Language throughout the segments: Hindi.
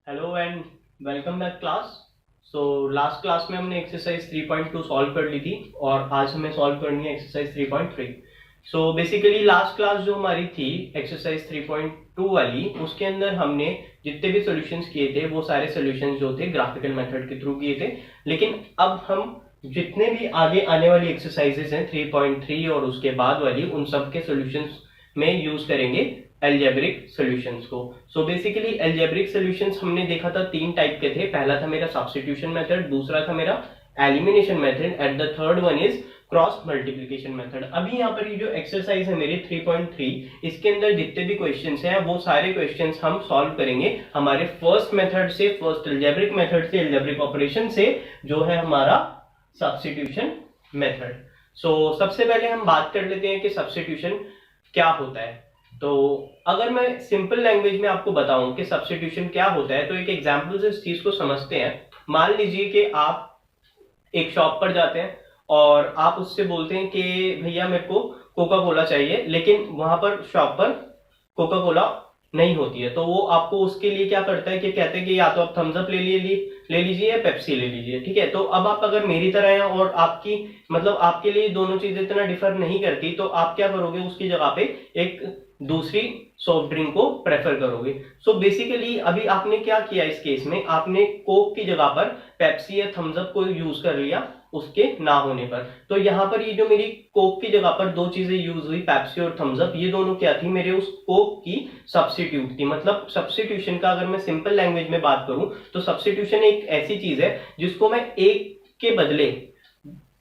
Hello and welcome back class. So last class में हमने एक्सरसाइज 3.2 सॉल्व कर ली थी और आज हमें सॉल्व करनी है exercise 3.3। So basically last class जो हमारी थी एक्सरसाइज 3.2 वाली, उसके अंदर हमने जितने भी सॉल्यूशंस किए थे वो सारे सॉल्यूशंस जो थे ग्राफिकल मेथड के थ्रू किए थे। लेकिन अब हम जितने भी आगे आने वाली एक्सरसाइजेस हैं 3.3 और उसके बाद वाली, उन सब के सॉल्यूशंस में यूज करेंगे एल्जेब्रिक सॉल्यूशंस को। सो बेसिकली एल्जेब्रिक सॉल्यूशंस हमने देखा था तीन टाइप के थे। पहला था मेरा सब्स्टिट्यूशन मेथड, दूसरा था मेरा elimination method and the third one is cross multiplication method. अभी यहाँ पर ये जो एक्सरसाइज है मेरी 3.3, इसके अंदर जितने भी क्वेश्चंस हैं वो सारे क्वेश्चंस हम सॉल्व करेंगे हमारे फर्स्ट मेथड से, फर्स्ट एल्जेब्रिक मेथड से, एल्जेब्रिक ऑपरेशन से, जो है हमारा सब्स्टिट्यूशन मेथड। सो सबसे पहले हम बात कर लेते हैं कि सब्स्टिट्यूशन क्या होता है। तो अगर मैं सिंपल लैंग्वेज में आपको बताऊं कि सब्स्टिट्यूशन क्या होता है, तो एक एग्जांपल से इस चीज को समझते हैं। मान लीजिए कि आप एक शॉप पर जाते हैं और आप उससे बोलते हैं कि भैया मेरे को कोका कोला चाहिए, लेकिन वहां पर शॉप पर कोका कोला नहीं होती है। तो वो आपको उसके लिए क्या करता है कि कहते हैं कि या तो आप थम्स अप ले लीजिए या पेप्सी ले लीजिए। ठीक है, तो अब आप अगर मेरी तरह हैं और आपकी मतलब आपके लिए दोनों चीजें इतना डिफर नहीं करती, तो आप क्या करोगे, उसकी जगह पे एक दूसरी सॉफ्ट ड्रिंक को प्रेफर करोगे। सो बेसिकली अभी आपने क्या किया, इस केस में आपने कोक की जगह पर पेप्सी या थम्स अप को यूज कर लिया उसके ना होने पर। तो यहाँ पर ये जो मेरी कोक की जगह पर दो चीजें यूज हुई, पेप्सी और थम्स अप, ये दोनों क्या थी, मेरे उस कोक की सब्स्टिट्यूट थी। मतलब सब्स्टिट्यूशन का अगर मैं सिंपल लैंग्वेज में बात करूं तो सब्स्टिट्यूशन एक ऐसी चीज है जिसको मैं एक के बदले,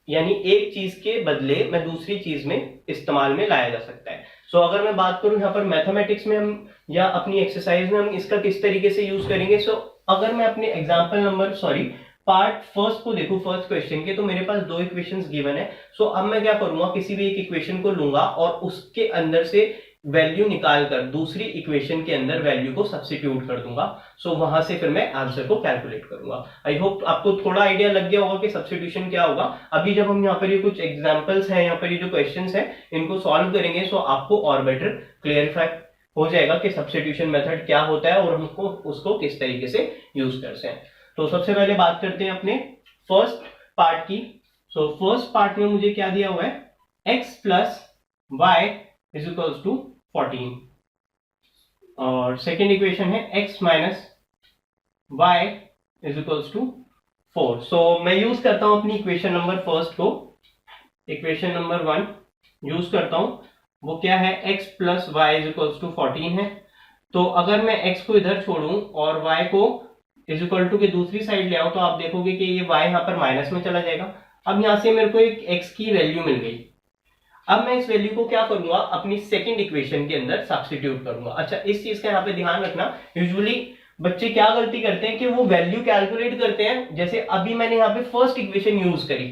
यानी एक चीज के बदले मैं दूसरी चीज में इस्तेमाल में लाया जा सकता है। सो अगर मैं बात करूं यहाँ पर मैथमेटिक्स में हम या अपनी एक्सरसाइज में हम इसका किस तरीके से यूज करेंगे। सो अगर मैं अपने एग्जांपल नंबर पार्ट फर्स्ट को देखूं, फर्स्ट क्वेश्चन के, तो मेरे पास दो इक्वेशंस गिवन है। सो अब मैं क्या करूंगा, किसी भी एक इक्वेशन को लूंगा और उसके अंदर से वैल्यू निकालकर दूसरी इक्वेशन के अंदर वैल्यू को सब्स्टिट्यूट कर दूंगा। सो वहां से फिर मैं आंसर को कैलकुलेट करूंगा। आई होप आपको थोड़ा आइडिया लग गया होगा कि सब्स्टिट्यूशन क्या होगा। अभी जब हम यहाँ पर ये कुछ एग्जांपल्स हैं, यहाँ पर ये जो क्वेश्चंस हैं, इनको सॉल्व करेंगे सो आपको और बेटर क्लियरिफाई हो जाएगा कि सब्स्टिट्यूशन मेथड क्या होता है और हमको उसको किस तरीके से यूज करते हैं। तो सबसे पहले बात करते हैं अपने फर्स्ट पार्ट की। सो फर्स्ट पार्ट में मुझे क्या दिया हुआ है, x plus Y is equals to 14 और सेकेंड इक्वेशन है x minus Y is equals to 4। So मैं यूज करता हूं अपनी इक्वेशन नंबर फर्स्ट को, इक्वेशन नंबर 1 यूज करता हूं। वो क्या है, x plus Y is equals to 14 है। तो अगर मैं x को इधर छोड़ूं और y को इज इक्वल टू के दूसरी साइड ले आओ, तो आप देखोगे कि ये y यहाँ पर माइनस में चला जाएगा। अब यहाँ से मेरे को एक x की वैल्यू मिल गई। अब मैं इस वैल्यू को क्या करूंगा, अपनी सेकंड इक्वेशन के अंदर सब्स्टिट्यूट करूंगा। अच्छा, इस चीज का यहाँ पे ध्यान रखना, यूजुअली बच्चे क्या गलती करते हैं कि वो वैल्यू कैलकुलेट करते हैं। जैसे अभी मैंने यहाँ पे फर्स्ट इक्वेशन यूज करी,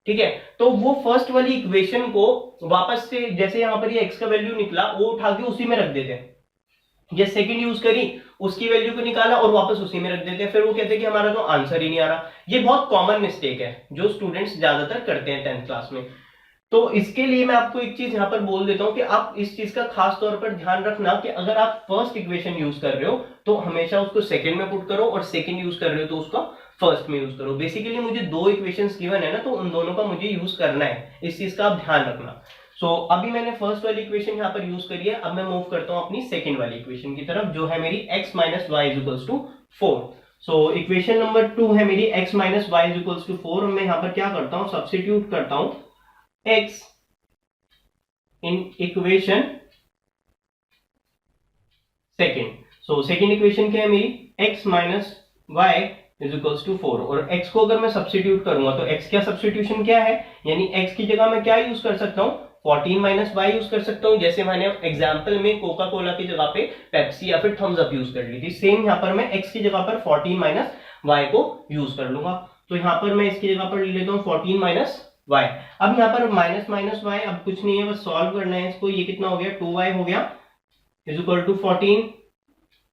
ठीक है, तो वो फर्स्ट वाली इक्वेशन को वापस से, जैसे यहाँ पर ये x का वैल्यू निकला, वो उठा के उसी में रख देते हैं। ये सेकंड यूज करी, उसकी वैल्यू को निकाला और वापस उसी में रख देते हैं। फिर वो कहते हैं कि हमारा तो आंसर ही नहीं आ रहा। ये बहुत कॉमन मिस्टेक है जो स्टूडेंट्स ज्यादातर करते हैं 10th क्लास में। तो इसके लिए मैं आपको एक चीज यहां पर बोल देता हूं कि आप इस चीज का खास तौर पर ध्यान रखना कि अगर आप फर्स्ट इक्वेशन यूज कर रहे हो तो हमेशा उसको सेकंड में पुट करो, और सेकंड यूज कर रहे हो तो उसका फर्स्ट में यूज करो। बेसिकली मुझे दो इक्वेशंस गिवन है ना, तो उन दोनों का मुझे यूज करना है, इस चीज का आप ध्यान रखना। सो अभी मैंने फर्स्ट वाली इक्वेशन यहाँ पर यूज करी है। अब मैं मूव करता हूं अपनी सेकंड वाली इक्वेशन की तरफ, जो है मेरी x minus Y is equals to 4। So equation number 2 है मेरी x minus Y is equals to 4। मैं यहाँ पर क्या करता हूँ, सब्स्टिट्यूट करता हूँ x in equation second. So second equation क्या है मेरी, x minus Y is equals to 4, और x को अगर मैं सब्स्टिट्यूट करूंगा तो x का सब्स्टिट्यूशन क्या है, यानी x की जगह मैं क्या यूज कर सकता हूँ, 14 माइनस वाई यूज कर सकता हूँ। जैसे मैंने एग्जाम्पल में कोका कोला की जगह पे पेप्सी या फिर थम्स अप यूज कर ली थी, सेम यहाँ पर मैं x की जगह पर 14 माइनस वाई को यूज कर लूंगा। तो यहाँ पर मैं इसकी जगह पर ले लेता हूँ 14 माइनस वाई। अब यहाँ पर माइनस माइनस वाई, अब कुछ नहीं है, बस सॉल्व करना है इसको। ये कितना हो गया, 2y हो गया इज इक्वल टू 14,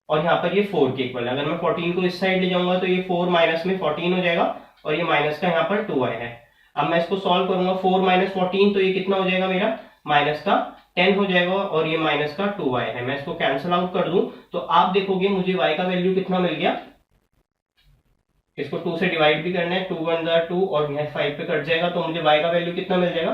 और यहाँ पर ये 4 के इक्वल है। अगर मैं 14 को इस साइड ले जाऊंगा तो ये 4 माइनस में 14 हो जाएगा, और ये माइनस का यहाँ पर 2y है। अब मैं इसको सॉल्व करूंगा, 4 माइनस 14, तो ये कितना हो जाएगा मेरा, माइनस का 10 हो जाएगा, और ये माइनस का 2y है। मैं इसको कैंसिल आउट कर दूं तो आप देखोगे मुझे y का वैल्यू कितना मिल गया, इसको 2 से डिवाइड भी करना है, 2 1 जा 2 और यहाँ 5 पे कट जाएगा, तो मुझे y का वैल्यू कितना मिल जाएगा,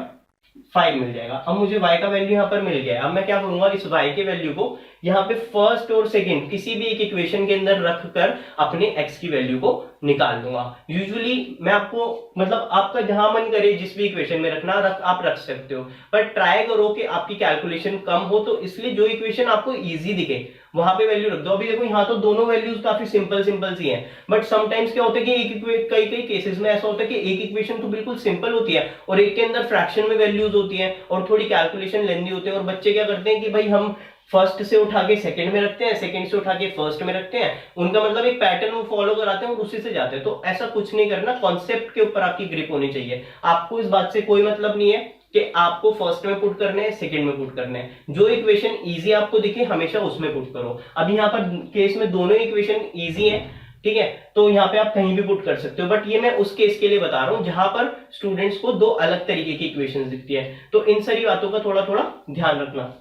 5 मिल जाएगा। अब मुझे y का वैल्यू यहाँ पर मिल गया है। अब मैं क्या करूंगा, इस y के वैल्यू को यहाँ पे फर्स्ट और सेकंड किसी भी एक इक्वेशन के अंदर रख कर अपने x की वैल्यू को निकाल लूंगा। यूजुअली मैं आपको मतलब आपका जहां मन करे जिस भी इक्वेशन में रखना आप रख सकते हो, पर ट्राई करो कि आपकी कैलकुलेशन कम हो, तो इसलिए जो इक्वेशन आपको इजी दिखे वहां पे वैल्यू रख दो। अभी देखो यहाँ तो दोनों वैल्यूज काफी सिंपल सी हैं, बट समटाइम्स क्या होता है कि कई केसेस में ऐसा होता है कि एक इक्वेशन तो बिल्कुल सिंपल होती है और एक के अंदर फ्रैक्शन में वैल्यूज होती है और थोड़ी कैलकुलेशन लेंदी होती है, और बच्चे क्या करते हैं कि भाई हम फर्स्ट से उठा के सेकंड में रखते हैं, सेकंड से उठा के फर्स्ट में रखते हैं, उनका मतलब एक पैटर्न वो फॉलो कराते हैं और उसी से जाते हैं। तो ऐसा कुछ नहीं करना, कॉन्सेप्ट के ऊपर आपकी ग्रिप होनी चाहिए। आपको इस बात से कोई मतलब नहीं है कि आपको फर्स्ट में पुट करने हैं, सेकंड में पुट करने हैं, जो इक्वेशन इजी आपको दिखे हमेशा उसमें पुट करो। अभी यहाँ पर केस में दोनों इक्वेशन इजी है, ठीक है, तो यहाँ पे आप कहीं भी पुट कर सकते हो, बट ये मैं उस केस के लिए बता रहा हूं जहां पर स्टूडेंट्स को दो अलग तरीके की इक्वेशन दिखती है, तो इन सारी बातों का थोड़ा थोड़ा ध्यान रखना।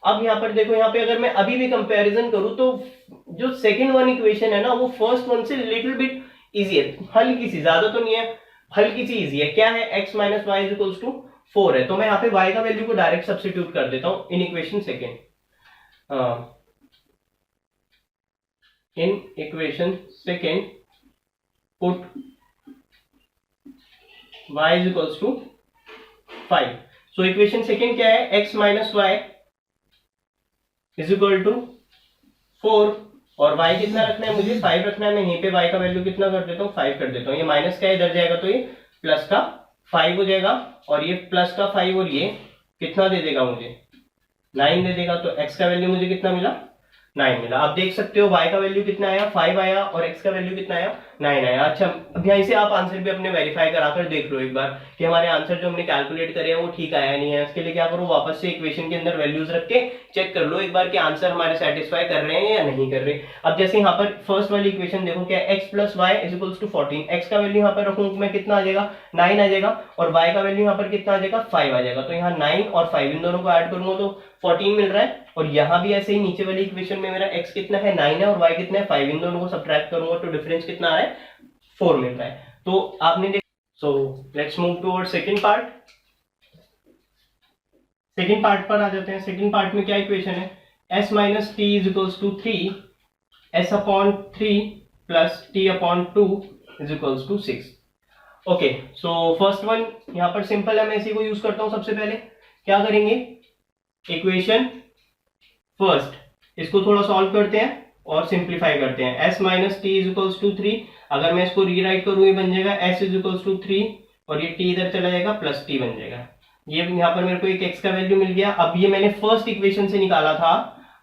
अब यहाँ पर देखो, यहाँ पे अगर मैं अभी भी कंपैरिजन करूं तो जो सेकंड वन इक्वेशन है ना वो फर्स्ट वन से लिटिल बिट इजी है, हल्की सी, ज्यादा तो नहीं है, हल्की सी इजी है। क्या है, x minus Y is equals to 4 है, तो मैं यहाँ पे y का वैल्यू को डायरेक्ट सब्स्टिट्यूट कर देता हूं in equation second, in equation second put y is equals to 5। So equation second क्या है, x minus Y is equal to 4 और y कितना रखना है मुझे, 5 रखना है। मैं यहीं पे y का वैल्यू कितना कर देता हूँ, 5 कर देता हूँ। ये माइनस का इधर जाएगा तो ये प्लस का 5 हो जाएगा, और ये प्लस का 5 और ये कितना दे देगा मुझे, 9 दे देगा। तो x का वैल्यू मुझे कितना मिला, 9 मिला। आप देख सकते हो y का वैल्यू कितना आया, 5 आया, और x का वैल्यू कितना आया, 9 आया। अच्छा, अब यहीं से आप आंसर भी अपने वेरीफाई कराकर देख लो एक बार कि हमारे आंसर जो हमने कैलकुलेट करे हैं वो ठीक आया नहीं है। इसके लिए क्या करो, वापस से इक्वेशन के अंदर वैल्यूज रख के चेक कर लो एक बार कि आंसर हमारे सेटिस्फाई कर रहे हैं या नहीं कर रहे। अब जैसे यहाँ पर फर्स्ट वाली इक्वेशन देखो, क्या x plus Y is equals to 14, x का वैल्यू यहाँ पर रखूँ मैं कितना आ जाएगा, 9 आ जाएगा, और y का वैल्यू यहाँ पर कितना आ जाएगा, 5 आ जाएगा। तो यहाँ 9 और 5 इन दोनों को ऐड करूंगा तो 14 मिल रहा है, और यहाँ भी ऐसे ही नीचे वाली इक्वेशन में मेरा x कितना है, 9 है, और y कितना है, 5, इन दोनों को सब्ट्रैक्ट करूंगा तो डिफरेंस कितना आ रहा है, 4 मिल रहा है। तो आपने देखा, so let's move toward second part. Second part पर आ जाते हैं। सेकंड पार्ट में क्या इक्वेशन है, s minus t is equals to 3, s upon 3 plus t upon 2 is equals to 6। Okay, so first one यहाँ पर सिंपल है, मैं इसी को यूज करता हूं। सबसे पहले क्या करेंगे, इक्वेशन फर्स्ट, इसको थोड़ा सॉल्व करते हैं और सिंप्लीफाई करते हैं। s minus t is equals to 3, अगर मैं इसको रीराइट करूं ये बन जाएगा s इज इक्वल्स टू 3, और ये t इधर चला जाएगा प्लस t बन जाएगा। ये यहाँ पर मेरे को एक x का वैल्यू मिल गया। अब ये मैंने फर्स्ट इक्वेशन से निकाला था,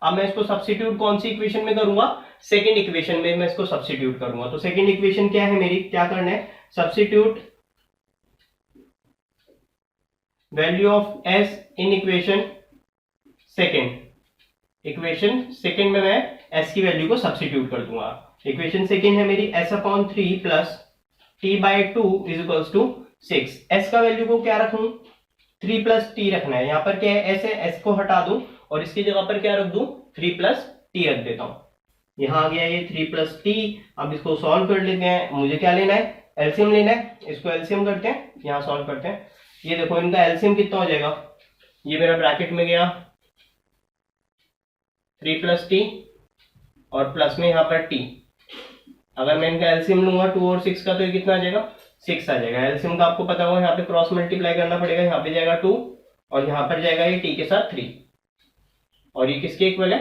अब मैं इसको सब्स्टिट्यूट कौन सी इक्वेशन में करूंगा, सेकंड इक्वेशन में मैं इसको सब्स्टिट्यूट करूंगा। तो सेकंड इक्वेशन क्या है मेरी, क्या करना है, substitute value of s in equation second. Equation second में मैं s की वैल्यू को सब्स्टिट्यूट कर दूंगा। इक्वेशन सेकंड है मेरी s upon 3 plus t by 2 is equals to 6। s का वैल्यू को क्या रखूं, 3 प्लस t रखना है। यहाँ पर क्या है, s है, s को हटा दूं और इसकी जगह पर क्या रख दूं, 3 प्लस t रख देता हूं। यहाँ आ गया ये 3 प्लस t। अब इसको सॉल्व कर लेते हैं। मुझे क्या लेना है, एलसीएम लेना है। इसको एलसीएम करते हैं, यहाँ सॉल्व करते हैं। ये देखो इनका एलसीएम कितना हो जाएगा, ये मेरा ब्रैकेट में गया 3 प्लस टी और प्लस में यहाँ पर t। अगर मैं इनका एलसीएम लूंगा 2 और 6 का, तो ये कितना आ जाएगा, 6 आ जाएगा। एलसीएम का आपको पता होगा, यहाँ पे क्रॉस मल्टीप्लाई करना पड़ेगा। यहाँ पे जाएगा 2 और यहाँ पर जाएगा ये t के साथ 3, और ये किसके इक्वल है,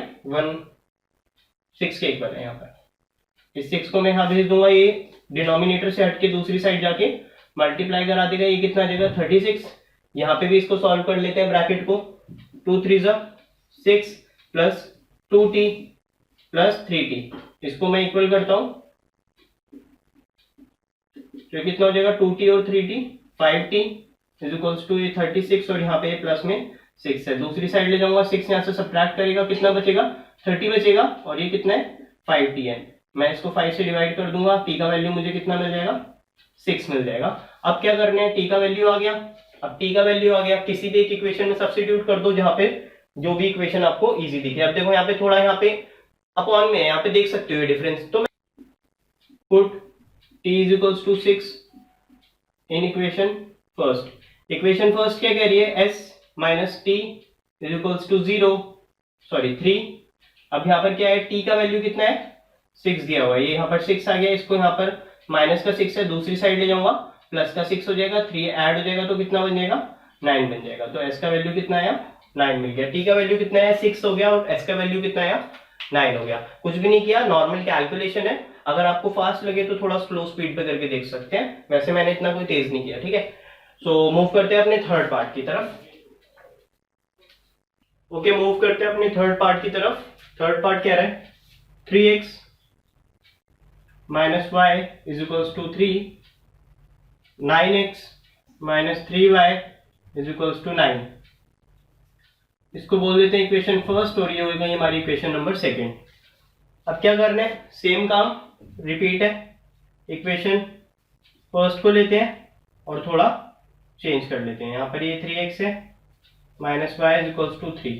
6 के इक्वल है। यहाँ पर इस 6 को मैं यहाँ भेज दूंगा, ये डिनोमिनेटर से हटके दूसरी साइड जाके मल्टीप्लाई करा देगा। ये कितना आ जाएगा, 36। यहाँ पे भी इसको सॉल्व कर लेते हैं ब्रैकेट को, 2 3 6 प्लस 2t प्लस 3t, इसको मैं इक्वल करता हूं तो कितना हो जाएगा, 2t और 3t, 5t is equals to ये 36, और यहाँ पे प्लस में 6 है। दूसरी साइड ले जाऊंगा, 6 यहाँ से सब्ट्रैक्ट करेगा, कितना बचेगा, 30 बचेगा, और ये कितना है, 5t है। मैं इसको 5 से डिवाइड कर दूंगा, t का वैल्यू मुझे कितना मिल जाएगा, 6 मिल जाएगा। अब क्या करना है, t का वैल्यू आ गया। अब t का वैल्यू आ गया, किसी भी एक इक्वेशन में सब्स्टिट्यूट कर दो जहां पे जो भी इक्वेशन आपको इजी दिखे। अब देखो यहाँ पे थोड़ा, यहाँ पे अपॉन में है, यहाँ पे देख सकते हो डिफरेंस। तो मैं put t is equals to 6 in equation first. Equation first क्या कह रही है, s minus t is equals to 3। अब यहाँ पर क्या है, t का वैल्यू कितना है, 6 दिया हुआ है, ये यहाँ पर 6 आ गया, इसको यहाँ पर माइनस का 6 है दूसरी साइड ले जाऊंगा, प्लस का 6 हो जाएगा, 3 ऐड हो जाएगा तो कितना बन जाएगा, 9 बन जाएगा। तो s का वैल्यू कितना आया, 9 मिल गया। t का वैल्यू कितना है, 6 हो गया, और s का वैल्यू कितना आया, 9 हो गया। कुछ भी नहीं किया, नॉर्मल कैलकुलेशन है। अगर आपको फास्ट लगे तो थोड़ा स्लो स्पीड पे करके देख सकते हैं, वैसे मैंने इतना कोई तेज नहीं किया, ठीक है। सो मूव करते हैं अपने थर्ड पार्ट की तरफ। ओके, मूव करते हैं अपने थर्ड पार्ट की तरफ। थर्ड पार्ट क्या रहा है, 3x minus Y is equals to 3, 9x minus 3y is equals to 9। इसको बोल देते हैं इक्वेशन फर्स्ट, और ये हो गई हमारी इक्वेशन नंबर सेकेंड। अब क्या करना है, सेम काम रिपीट है। इक्वेशन फर्स्ट को लेते हैं और थोड़ा चेंज कर लेते हैं। यहाँ पर ये 3x है minus Y is equals to 3।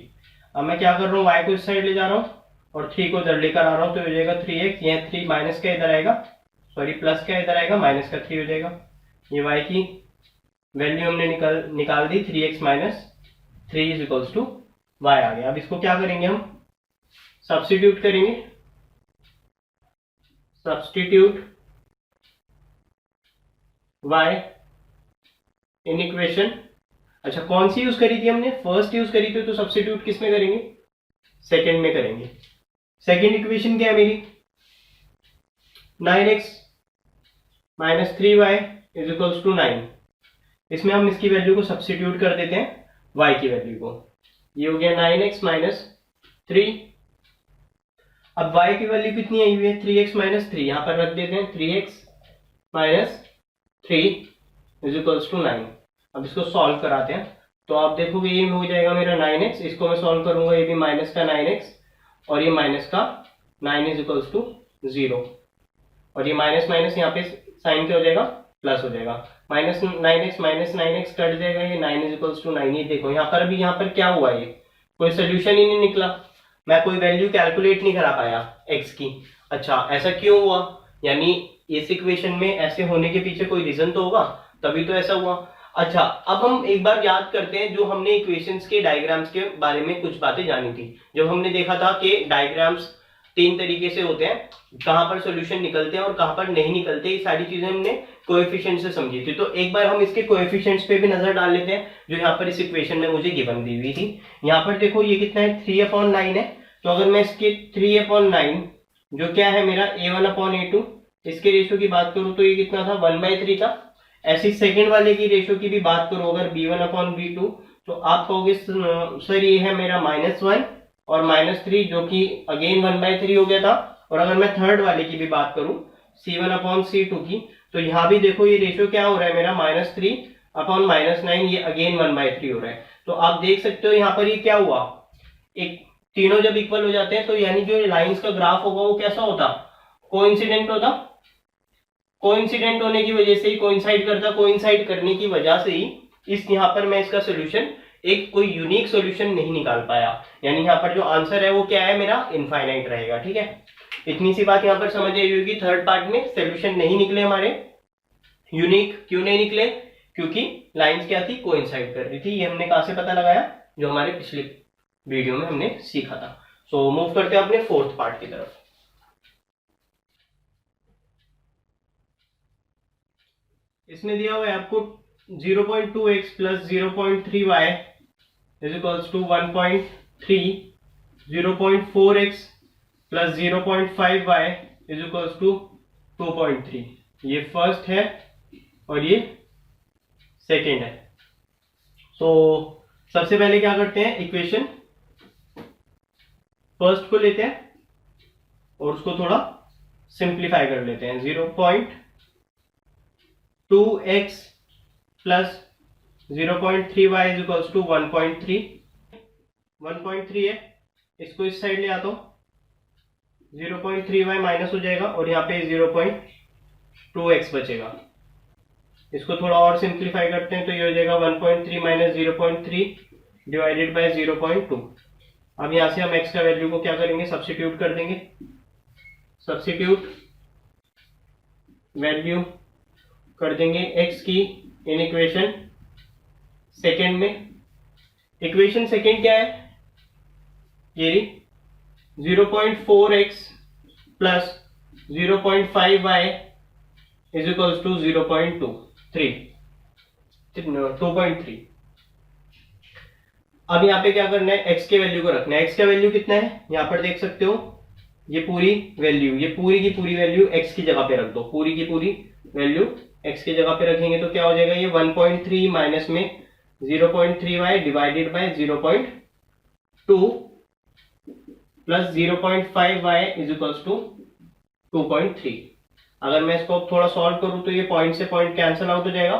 अब मैं क्या कर रहा हूँ, y को इस साइड ले जा रहा हूँ और 3 को इधर लेकर आ रहा हूँ, तो हो जाएगा 3x, यहाँ 3 माइनस का इधर आएगा, सॉरी प्लस का इधर आएगा, माइनस का 3 हो जाएगा। ये y की वैल्यू हमने निकाल दी, 3x minus 3 is equals to y आ गया। अब इसको क्या करेंगे, हम सब्स्टिट्यूट करेंगे, सब्स्टिट्यूट y इन इक्वेशन। अच्छा, कौन सी यूज करी थी हमने, फर्स्ट यूज करी थी, तो सब्स्टिट्यूट किस में करेंगे, सेकंड में करेंगे। सेकंड इक्वेशन क्या है मेरी, 9x minus 3y is equals to 9। इसमें हम इसकी वैल्यू को सब्स्टिट्यूट कर देते हैं y की वैल्यू को, ये हो गया 9x माइनस 3। अब y की वैल्यू कितनी आई हुई है, 3x माइनस 3, यहां पर रख देते हैं 3x minus 3 is equals to 9। अब इसको सॉल्व कराते हैं, तो आप देखोगे ये हो जाएगा मेरा 9x, इसको मैं सॉल्व करूंगा, ये भी माइनस का 9x और ये माइनस का 9 इज इक्वल्स टू 0, और ये माइनस माइनस यहाँ पे साइन क्या हो जाएगा, प्लस हो जाएगा। माइनस 9x कट जाएगा, ये 9 इज इक्वल्स टू 9। ये देखो यहाँ पर, अभी यहाँ पर क्या हुआ, ये कोई सोल्यूशन ही नहीं निकला, मैं कोई वैल्यू कैलकुलेट नहीं करा पाया x की। अच्छा, ऐसा क्यों हुआ, यानी इस इक्वेशन में ऐसे होने के पीछे कोई रीजन तो होगा, तभी तो ऐसा हुआ। अच्छा, अब हम एक बार याद करते हैं, जो हमने इक्वेशंस के डायग्राम्स के बारे में कुछ बातें जानी थी। जब हमने देखा था कि डायग्राम्स 3 तरीके से होते हैं, कहां पर सॉल्यूशन निकलते हैं और कहां पर नहीं निकलते, ये सारी चीजें हमने कोएफिशिएंट से समझी थी। तो एक बार हम इसके कोएफिशिएंट्स पे भी नजर डाल लेते हैं, जो यहाँ पर इस इक्वेशन में मुझे गिवन दी हुई थी। यहाँ पर देखो ये कितना है, 3/9 है, तो अगर मैं इसके 3/9 जो क्या है मेरा a1/a2, इसके रेशियो की बात करूं तो ये कितना था, 1/3 था। ऐसी सेकंड वाले की रेशियो की भी बात करो अगर b1/b2, तो आप कहोगे सर ये है मेरा -1 और -3, जो कि अगेन 1/3 हो गया था। और अगर मैं थर्ड वाले की भी बात करूं c1/c2 की, तो यहाँ भी देखो ये रेशियो क्या हो रहा है मेरा, -3/-9, ये अगेन 1/3 हो रहा है। तो आप देख सकते हो यहाँ पर ये क्या हुआ, एक तीनों जब इक्वल हो जाते हैं तो यानी जो लाइंस का ग्राफ होगा वो कैसा होता, कोइंसिडेंट होता। कोइंसिडेंट होने की वजह से ही, कोइंसाइड करता, कोइंसाइड करने की वजह से ही इस यहाँ पर मैं इसका सोल्यूशन, एक कोई यूनिक सोल्यूशन नहीं निकाल पाया, यानी यहाँ पर जो आंसर है वो क्या है मेरा, इनफाइनाइट रहेगा। ठीक है, इतनी सी बात यहाँ पर समझ आई होगी। थर्ड पार्ट में सोल्यूशन नहीं निकले हमारे, यूनिक क्यों नहीं निकले, क्योंकि लाइंस क्या थी, कोइंसाइड कर रही थी। ये हमने कहां से पता लगाया, जो हमारे पिछले वीडियो में हमने सीखा था। सो मूव करते हैं अपने फोर्थ पार्ट की तरफ। इसमें दिया हुआ है आपको 0.2x plus 0.3y is equals to 1.3, 0.4x plus 0.5y is equals to 2.3। ये फर्स्ट है और ये सेकेंड है। सो सबसे पहले क्या करते हैं, इक्वेशन फर्स्ट को लेते हैं और उसको थोड़ा सिंप्लीफाई कर लेते हैं। 0.2x plus 0.3y is equals to 1.3 है, इसको इस साइड ले आता हूं, 0.3y माइनस हो जाएगा और यहाँ पे 0.2x बचेगा। इसको थोड़ा और सिंप्लीफाई करते हैं तो ये हो जाएगा 1.3 माइनस 0.3 डिवाइडेड बाय 0.2। अब यहां से हम x का वैल्यू को क्या करेंगे, सब्स्टिट्यूट कर देंगे। सब्स्टिट्यूट वैल्यू कर देंगे x की इन इक्वेशन सेकेंड में। इक्वेशन सेकेंड क्या है, ये 0.4x plus 0.5y is equals to 2.3। अब यहाँ पे क्या करना है, x के वैल्यू को रखना है। x का वैल्यू कितना है, यहाँ पर देख सकते हो, ये पूरी वैल्यू, ये पूरी की पूरी वैल्यू x की जगह पे रख दो। पूरी की पूरी वैल्यू x की जगह पे रखेंगे तो क्या हो जाएगा, ये 1.3 माइनस में 0.3y divided by 0.2 plus 0.5y is equals to 2.3। अगर मैं इसको थोड़ा सॉल्व करूं तो ये पॉइंट से पॉइंट कैंसिल आउट हो जाएगा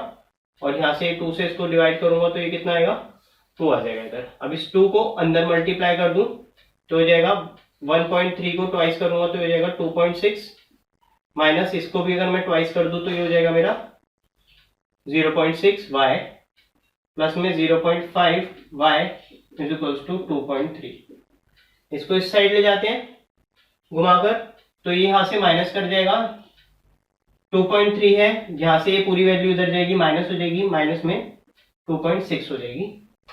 और यहाँ से 2 से इसको डिवाइड करूंगा तो ये कितना आएगा, 2 आ जाएगा इधर। अब इस 2 को अंदर मल्टीप्लाई कर दूं तो हो जाएगा 1.3 को ट्वाइस करूंगा तो हो जाएगा 2.6 माइनस इसको भी अगर मैं ट्वाइस कर दूं तो ये हो जाएगा मेरा 0.6y प्लस में 0.5y इज इक्वल्स टू 2.3। इसको इस साइड ले जाते हैं घुमाकर तो ये यहां से माइनस कर जाएगा, 2.3 है, यहां से ये पूरी वैल्यू इधर जाएगी, माइनस हो जाएगी, माइनस में 2.6 हो जाएगी।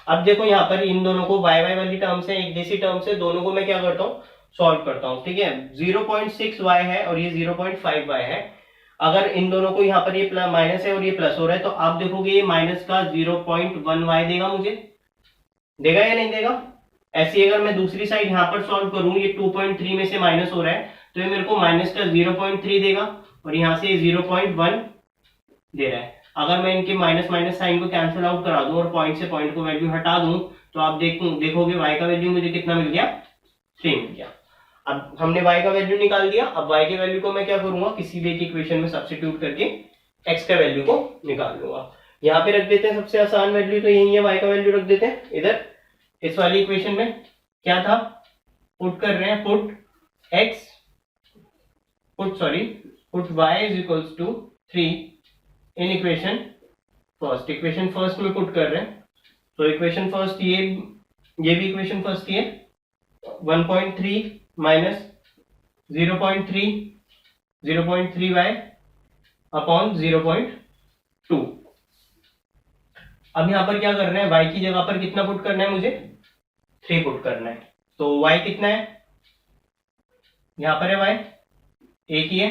अब देखो यहाँ पर इन दोनों को y y वाली टर्म से, एक जैसी टर्म से दोनों को मैं क्या करता हूँ, सॉल्व करता हूँ। ठीक है, 0.6y है और ये 0.5y है। अगर इन दोनों को यहाँ पर ये माइनस है और ये प्लस हो रहा है तो आप देखोगे ये माइनस का 0.1y देगा, मुझे देगा या नहीं देगा। ऐसी अगर मैं दूसरी साइड यहाँ पर सॉल्व करूँ, ये 2.3 में से माइनस हो रहा है तो ये मेरे को माइनस का 0.3 देगा और यहाँ से 0.1 दे रहा है। अगर मैं इनके माइनस माइनस साइन को कैंसिल आउट करा दूं और पॉइंट से पॉइंट को वैल्यू हटा दूं तो आप देखोगे y का वैल्यू मुझे कितना मिल गया, 3 मिल गया। अब हमने y का वैल्यू निकाल दिया। अब y के वैल्यू को मैं क्या करूंगा, किसी भी एक इक्वेशन में सब्स्टिट्यूट करके x का वैल्यू को निकाल लूंगा। यहाँ पे रख देते हैं सबसे आसान वैल्यू तो यही है, y का वैल्यू रख देते हैं इधर। इस वाली इक्वेशन में क्या था, पुट कर रहे हैं, put y is equals to 3 in equation first. Equation first में पुट कर रहे हैं तो इक्वेशन फर्स्ट ये भी इक्वेशन फर्स्ट है, 1.3 माइनस 0.3y अपॉन 0.2। अब यहां पर क्या करना है, y की जगह पर कितना पुट करना है, मुझे 3 पुट करना है। तो y कितना है, यहां पर है y एक ही है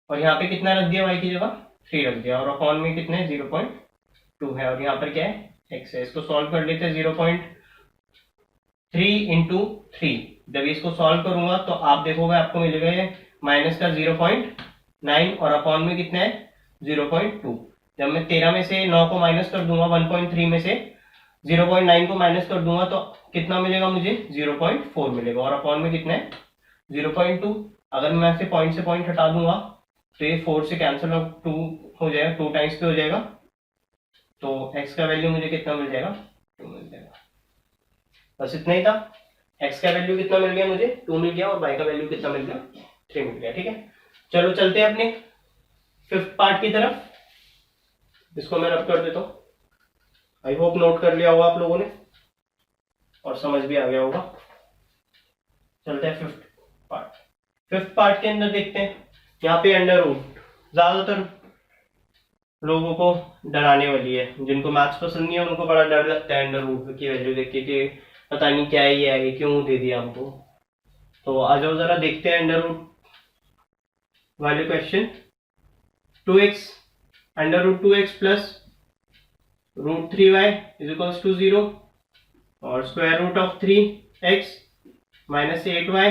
और यहाँ पे कितना रख दिया, y की जगह 3 रख दिया और अपॉन में कितने 0.2 है और यहाँ पर क्या है, x है। इसको सॉल्व कर लेते हैं, 0.3 इंटू 3। जब इसको सॉल्व करूंगा तो आप देखोगे आपको मिलेगा ये माइनस का 0.9 और अपॉन में कितना है 0.2। जब मैं 13 में से 9 को माइनस कर दूंगा, 1.3 में से 0.9 को माइनस कर दूंगा तो कितना मिलेगा मुझे, 0.4 मिलेगा और अपॉन में कितना है 0.2। अगर मैं से पॉइंट हटा दूंगा तो ये 4 से कैंसिल आउट 2 हो जाएगा, 2 टाइम्स पे हो जाएगा तो x का वैल्यू मुझे कितना मिल जाएगा, 2 मिल जाएगा। बस इतना ही था। x का वैल्यू कितना मिल गया मुझे, 2 मिल गया और y का वैल्यू कितना मिल गया, 3 मिल गया। ठीक है, चलो चलते हैं अपने 5th पार्ट की तरफ। इसको मैं रब कर देता हूँ। आई होप नोट कर लिया होगा आप लोगों ने और समझ भी आ गया होगा। चलते हैं 5th पार्ट। 5th पार्ट के अंदर देखते हैं, यहाँ पे अंडर रूट ज्यादातर लोगों को डराने वाली है। जिनको मैथ्स पसंद नहीं है उनको बड़ा डर लगता है अंडर रूट की वैल्यू देख के कि पता नहीं क्या ही है, ये क्यों दे दिया हमको। तो आ जाओ जरा देखते हैं अंडर रूट वाले question. 2x under root 2x plus root 3y is equals to 0 और square root of 3x minus 8y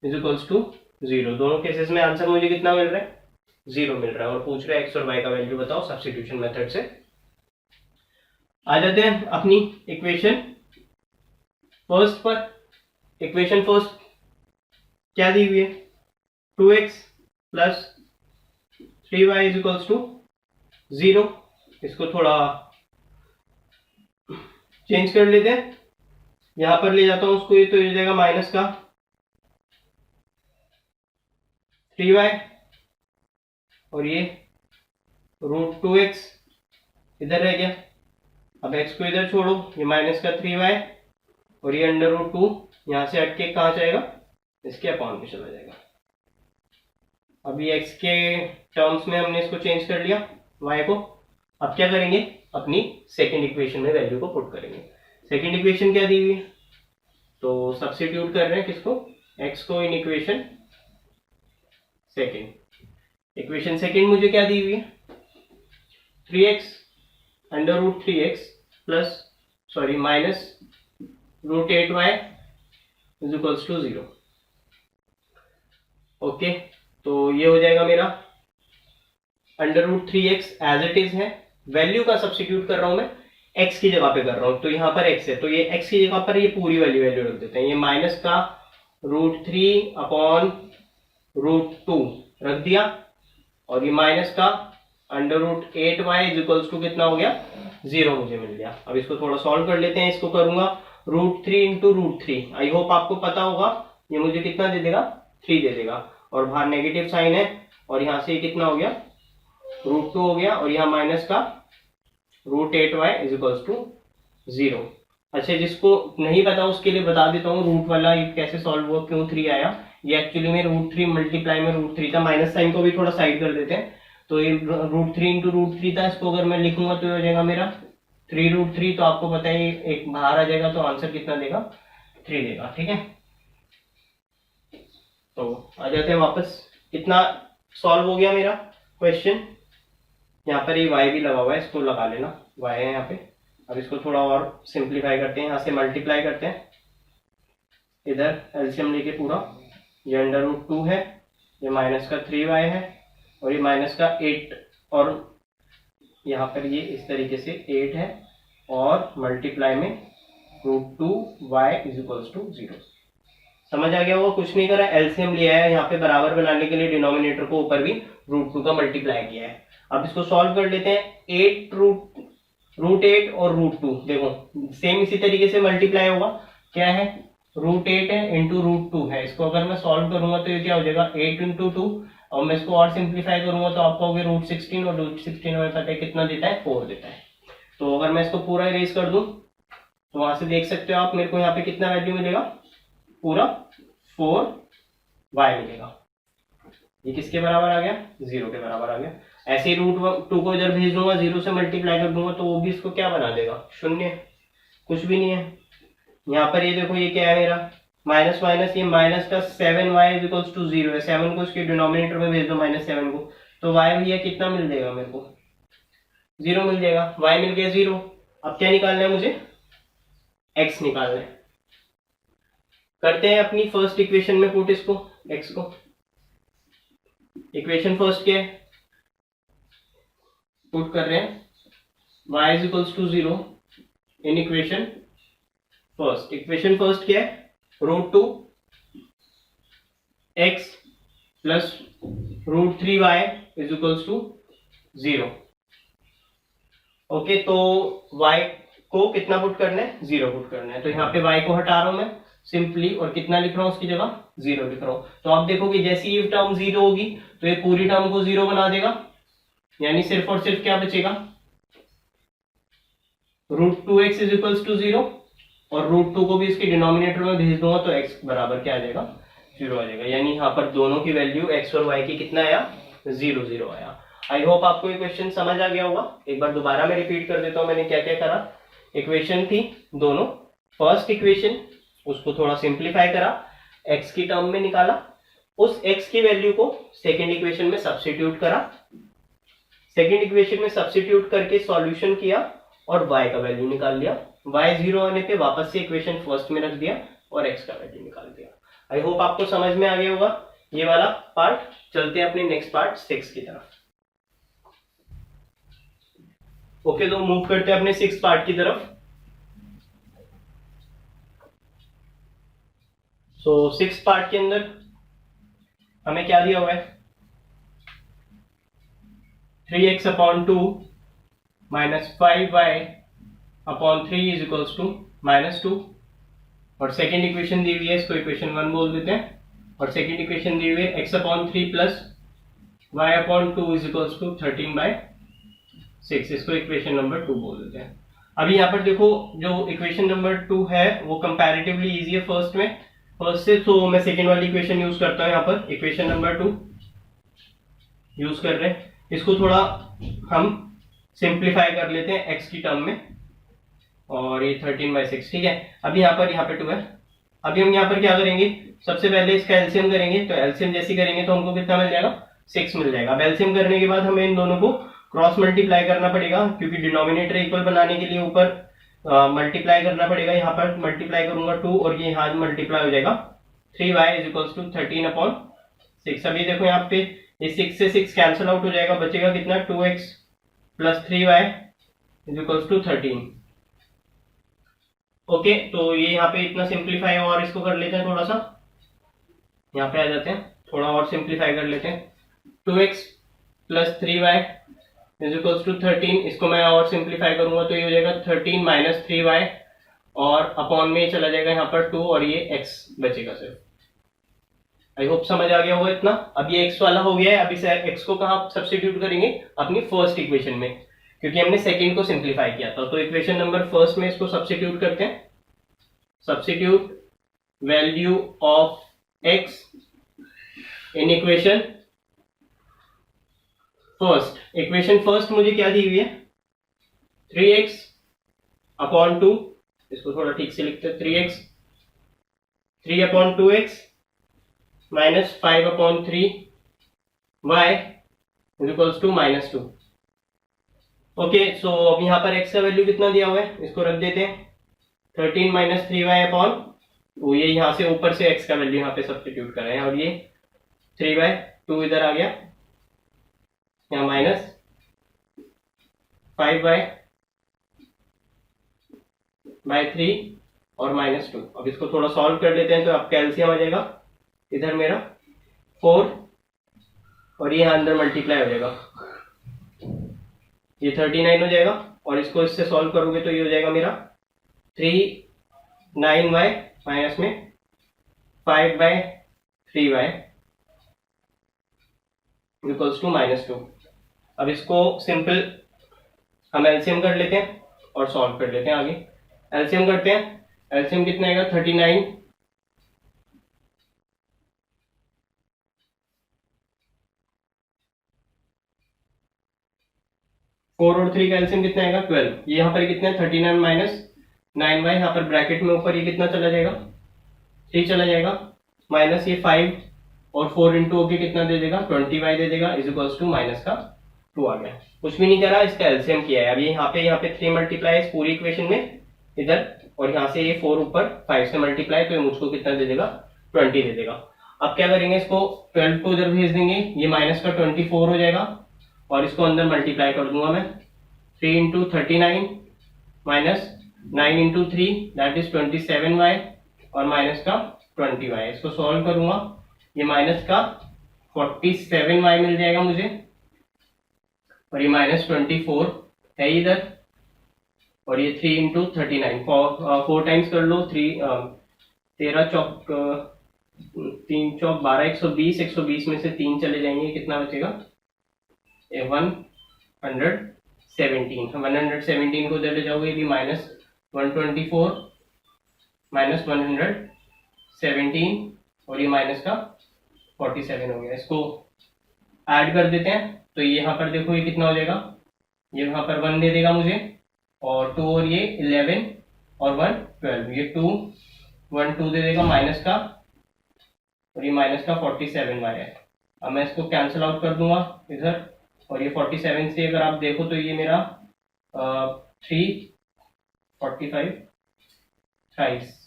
is equals to 0। दोनों केसेस में आंसर मुझे कितना मिल रहा है, 0 मिल रहा है और पूछ रहा है x और y का वैल्यू बताओ सब्स्टिट्यूशन मेथड से। आ जाते हैं अपनी इक्वेशन फर्स्ट पर। इक्वेशन फर्स्ट क्या दी हुई है, 2x plus 3y is equals to 0। इसको थोड़ा चेंज कर लेते हैं, यहां पर ले जाता हूं उसको, ये तो हो जाएगा माइनस का 3y और ये रूट 2x इधर रह गया। अब x को इधर छोड़ो, ये माइनस का 3y और ये अंडर रूट 2 यहां से हटके कहां जाएगा, इसके अपॉन में चला जाएगा। अभी x के टर्म्स में हमने इसको चेंज कर लिया y को। अब क्या करेंगे, अपनी सेकेंड इक्वेशन में वैल्यू को पुट करेंगे। सेकेंड इक्वेशन क्या दी हुई है, तो सब्स्टिट्यूट कर रहे हैं किसको, x को in equation second. Equation second मुझे क्या दी हुई है, 3x under root 3x plus sorry minus root 8y is equals to 0। Okay, तो ये हो जाएगा मेरा under root 3x as it is है, वैल्यू का सब्स्टिट्यूट कर रहा हूं मैं, x की जगह पे कर रहा हूं, तो यहां पर x है, तो ये x की जगह पर ये पूरी वैल्यू रख देते हैं। ये माइनस का रूट 3 अपॉन रूट 2 रख दिया, और ये माइनस का under root 8y is equals to कितना हो गया, 0 मुझे मिल गया। अब इसको थोड़ा सॉल्व कर लेते हैं। इसको करूंगा root 3 into root 3, I hope आपको पता होगा ये मुझे कितना दे देगा, 3 दे देगा, और बाहर नेगेटिव साइन है, और यहां से कितना हो गया, रूट 2 हो गया, और यहाँ माइनस का root 8y is equals to 0। अच्छा, जिसको नहीं पता उसके लिए बता देता हूँ रूट वाला ये कैसे सॉल्व हुआ, क्यों 3 आया। ये एक्चुअली में रूट 3 मल्टीप्लाई में रूट 3 था, माइनस साइन को भी थोड़ा साइड कर देते हैं, तो ये रूट 3 इंटू रूट 3 था। इसको अगर मैं लिखूंगा तो ये हो जाएगा मेरा 3 रूट 3, तो आपको पता है एक बाहर आ जाएगा, तो आंसर कितना देगा, 3 देगा। ठीक है, तो आ जाते हैं वापस। इतना सॉल्व हो गया मेरा क्वेश्चन। यहाँ पर ये y भी लगा हुआ है, इसको लगा लेना, y है यहाँ पे। अब इसको थोड़ा और सिंप्लीफाई करते हैं, यहाँ से मल्टीप्लाई करते हैं, इधर एलसीएम लेके पूरा, ये अंडर रूट 2 है, ये माइनस का 3y है, और ये माइनस का 8, और यहाँ पर ये इस तरीके से 8 है, और मल्टीप्लाई में root 2y is equals to 0। समझ आ गया होगा, कुछ नहीं करा, एलसीएम लिया है, यहाँ पे बराबर बनाने के लिए डिनोमिनेटर को ऊपर भी रूट 2 का मल्टीप्लाई किया है। अब इसको सॉल्व कर लेते हैं। 8 रूट 8 और रूट 2, देखो सेम इसी तरीके से मल्टीप्लाई होगा। क्या है, रूट 8 है इंटू रूट 2 है। इसको अगर मैं सॉल्व करूंगा तो ये क्या हो जाएगा, 8 इंटू 2, और मैं इसको और सिंप्लीफाई करूंगा तो आपको हो गया रूट 16, और रूट 16 हमें पता है कितना देता है, 4 देता है। तो अगर मैं इसको पूरा इरेज कर दूं तो वहां से देख सकते हो आप, मेरे को यहाँ पे कितना वैल्यू मिलेगा, पूरा 4y मिलेगा। ये किसके बराबर आ गया, 0 के बराबर आ गया। ऐसे ही रूट 2 को इधर भेज दूंगा, 0 से मल्टीप्लाई कर दूंगा, तो वो भी इसको क्या बना देगा, 0, कुछ भी नहीं है। यहाँ पर ये देखो, ये क्या है मेरा, माइनस माइनस, ये माइनस का 7y इज इक्वल्स टू 0 है। 7 को इसके डिनोमिनेटर में भेज दो, -7 को, तो y भैया कितना मिल जाएगा मेरे को, 0 मिल जाएगा। y मिल गया 0। अब क्या निकालना है मुझे, x निकालना है। करते हैं अपनी फर्स्ट इक्वेशन में पुट इसको, x को। इक्वेशन फर्स्ट क्या है, पुट कर रहे हैं y is equals to 0 in equation first. Equation first क्या है, root 2 x plus root 3y is equals to 0। Okay, तो y को कितना पुट करना है, 0 पुट करना है। तो यहाँ पे y को हटा रहा हूं मैं सिंपली, और कितना लिख रहा हूं उसकी जगह, 0 लिख रहा हूं। तो आप देखोगे जैसे ये टर्म 0 होगी तो ये पूरी टर्म को 0 बना देगा, यानी सिर्फ और सिर्फ क्या बचेगा, root 2x is equals to 0, और रूट 2 को भी इसके डिनोमिनेटर में भेज दूंगा तो x बराबर क्या आ जाएगा, 0 आ जाएगा। यानी यहाँ पर दोनों की वैल्यू x और y की कितना आया, 0 0 आया। आई होप आपको ये क्वेश्चन समझ आ गया होगा। एक बार दोबारा मैं रिपीट कर देता हूँ मैंने क्या क्या करा। इक्वेशन थी दोनों, फर्स्ट इक्वेशन उसको थोड़ा सिंप्लीफाई करा, x की टर्म में निकाला, उस x की वैल्यू को सेकेंड इक्वेशन में सब्स्टिट्यूट करा, सेकेंड इक्वेशन में सब्स्टिट्यूट करके सॉल्यूशन किया और y का वैल्यू निकाल लिया। y 0 आने पे वापस से इक्वेशन फर्स्ट में रख दिया और x का वैल्यू निकाल दिया। आई होप आपको समझ में आ गया होगा ये वाला पार्ट। चलते हैं अपने नेक्स्ट पार्ट 6 की तरफ। ओके, तो मूव करते हैं अपने 6 पार्ट की तरफ। सो 6 पार्ट के अंदर हमें क्या दिया हुआ है, 3x upon 2 minus 5y upon 3 is equals to -2, और सेकेंड इक्वेशन दी हुई है, इसको इक्वेशन 1 बोल देते हैं, और सेकेंड इक्वेशन दी हुई है x upon 3 plus y upon 2 is equals to 13/6, इसको इक्वेशन नंबर 2 बोल देते हैं। अभी यहाँ पर देखो जो इक्वेशन नंबर 2 है वो कंपैरेटिवली इजी है फर्स्ट से, तो मैं सेकेंड वाली इक्वेशन यूज करता हूँ यहाँ पर, इक्वेशन नंबर 2। यूज कर रहे हैं। इसको थोड़ा हम सिंप्लीफाई कर लेते हैं x की टर्म में, और ये 13/6, ठीक है। अभी यहाँ पे 2 है। अभी हम यहाँ पर क्या करेंगे, सबसे पहले इसका एलसीएम करेंगे। तो एलसीएम जैसे करेंगे तो हमको कितना मिल जाएगा, 6 मिल जाएगा। अब एलसीएम करने के बाद हमें इन दोनों को क्रॉस मल्टीप्लाई करना पड़ेगा, क्योंकि डिनोमिनेटर इक्वल बनाने के लिए ऊपर मल्टीप्लाई करना पड़ेगा। यहाँ पर मल्टीप्लाई करूंगा 2 और ये यहाँ मल्टीप्लाई हो जाएगा 3y इज इक्वल्स टू 13/6। अभी देखो यहाँ पे ये 6 से 6 कैंसिल आउट हो जाएगा, बचेगा कितना 2x plus 3y is equals to 13। Okay, तो ये यहाँ पे इतना सिंप्लीफाई और इसको कर लेते हैं थोड़ा सा, यहाँ पे आ जाते हैं, थोड़ा और सिंप्लीफाई कर लेते हैं। 2x plus 3y is equals to 13, इसको मैं और सिंप्लीफाई करूंगा तो ये हो जाएगा 13 माइनस 3y, और अपॉन में चला जाएगा यहाँ पर 2 और ये x बचेगा सिर्फ। आई होप समझ आ गया होगा इतना। अब ये x वाला हो गया है। अभी x को कहाँ सब्स्टिट्यूट करेंगे, अपनी फर्स्ट इक्वेशन में, क्योंकि हमने सेकंड को सिंप्लीफाई किया था। तो इक्वेशन नंबर फर्स्ट में इसको सब्स्टिट्यूट करते हैं। Substitute value of x in equation first. Equation first मुझे क्या दी हुई है, 3x अपॉन 2, इसको थोड़ा ठीक से लिखते हैं, 3x 3 upon 2x minus 5/3 y is equals to -2। Okay, so अब यहाँ पर x का वैल्यू कितना दिया हुआ है, इसको रख देते हैं 13 माइनस 3y अपॉन, तो ये यहाँ से ऊपर से x का वैल्यू यहाँ पे सब्स्टिट्यूट कर रहे हैं, और ये 3/2 इधर आ गया, यहाँ माइनस 5/3 और -2। अब इसको थोड़ा सॉल्व कर लेते हैं, तो आपका एलसीएम आ जाएगा इधर मेरा 4, और ये अंदर मल्टीप्लाई हो जाएगा, ये 39 हो जाएगा, और इसको इससे सॉल्व करोगे तो ये हो जाएगा मेरा 39y माइनस में 5/3y इक्वल्स टू -2। अब इसको सिंपल हम एलसीएम कर लेते हैं और सॉल्व कर लेते हैं आगे। एलसीएम करते हैं, एलसीएम कितना आएगा 39 4 और 3 का एलसीएम कितना आएगा 12। ये यहाँ पर कितना है 39 माइनस 9y, यहाँ पर ब्रैकेट में ऊपर ये कितना चला जाएगा 3 चला जाएगा, माइनस ये 5 और 4 इंटू होके कितना दे देगा 20y दे देगा, इज इक्वल्स टू माइनस का 2 आ गया। कुछ भी नहीं करा, इसका एलसीएम किया है। अब ये यहाँ पे 3 मल्टीप्लाई इस पूरी इक्वेशन में इधर, और यहाँ से ये 4 ऊपर 5 से मल्टीप्लाई, तो ये मुझको कितना दे देगा 20 दे देगा। अब क्या करेंगे, इसको 12 को इधर भेज देंगे, ये माइनस का 24 हो जाएगा, और इसको अंदर मल्टीप्लाई कर दूंगा मैं 3 into 39 minus 9 into 3 that is 27y और माइनस का 20y। इसको सॉल्व करूंगा, ये माइनस का 47y मिल जाएगा मुझे, और ये -24 है इधर, और ये 3 इंटू 39 4 टाइम्स कर लो, 13 चौक 3 चौक 12, 120, 120 में से 3 चले जाएंगे, कितना बचेगा 117 को इधर ले जाओगे, ये भी -124 माइनस 117 और ये माइनस का 47 हो गया। इसको ऐड कर देते हैं, तो ये यहाँ पर देखो ये कितना हो जाएगा, ये यहाँ पर 1 दे देगा मुझे, और 2 और ये 11 और 1 12, ये 2 1 2 दे देगा माइनस का, और ये माइनस का 47y है। अब मैं इसको कैंसिल आउट कर दूंगा इधर, और ये 47 से अगर आप देखो तो ये मेरा 345 थ्राइस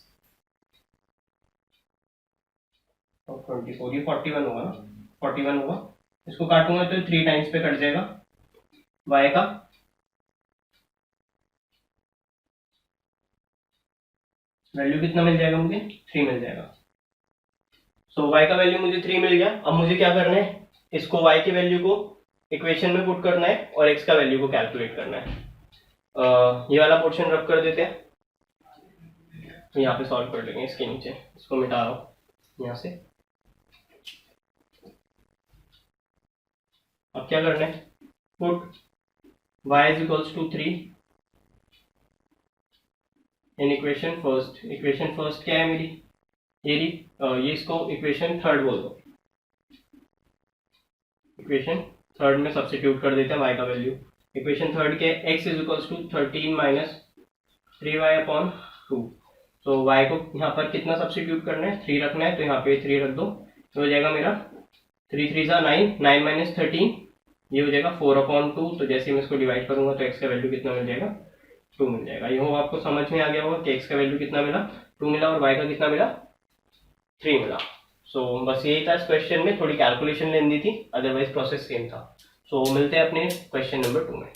और 24, ये 41 होगा ना, 41 होगा। इसको काटूंगा तो 3 टाइम्स पे कट जाएगा y का, वैल्यू कितना मिल जाएगा मुझे 3 मिल जाएगा। सो y का वैल्यू मुझे 3 मिल गया। अब मुझे क्या करना है, इसको y की वैल्यू को इक्वेशन में पुट करना है और x का वैल्यू को कैलकुलेट करना है। ये वाला पोर्शन रब कर देते हैं, तो यहाँ पे सॉल्व कर लेंगे इसके नीचे, इसको मिटा रहा हूँ यहाँ से। अब क्या करना है, put y is equals to 3 in equation first. Equation first क्या है मेरी, ये इसको इक्वेशन थर्ड बोल दो। इक्वेशन थर्ड में सब्स्टिट्यूट कर देते हैं y का वैल्यू। इक्वेशन थर्ड के x is equals to 13 minus 3y upon 2। तो y को यहाँ पर कितना सब्स्टिट्यूट करना है, 3 रखना है, तो यहाँ पे 3 रख दो, तो हो जाएगा मेरा 3 3 ज़ा 9, 9 माइनस 13, ये हो जाएगा 4 अपॉन 2। तो जैसे मैं इसको डिवाइड करूंगा तो x का वैल्यू कितना मिल जाएगा, 2 मिल जाएगा। ये हो आपको समझ में आ गया होगा कि x का वैल्यू कितना मिला, 2 मिला, और y का कितना मिला, 3 मिला। सो बस यही था इस क्वेश्चन में, थोड़ी कैलकुलेशन लेनी थी, अदरवाइज प्रोसेस सेम था। सो मिलते हैं अपने क्वेश्चन नंबर 2 में।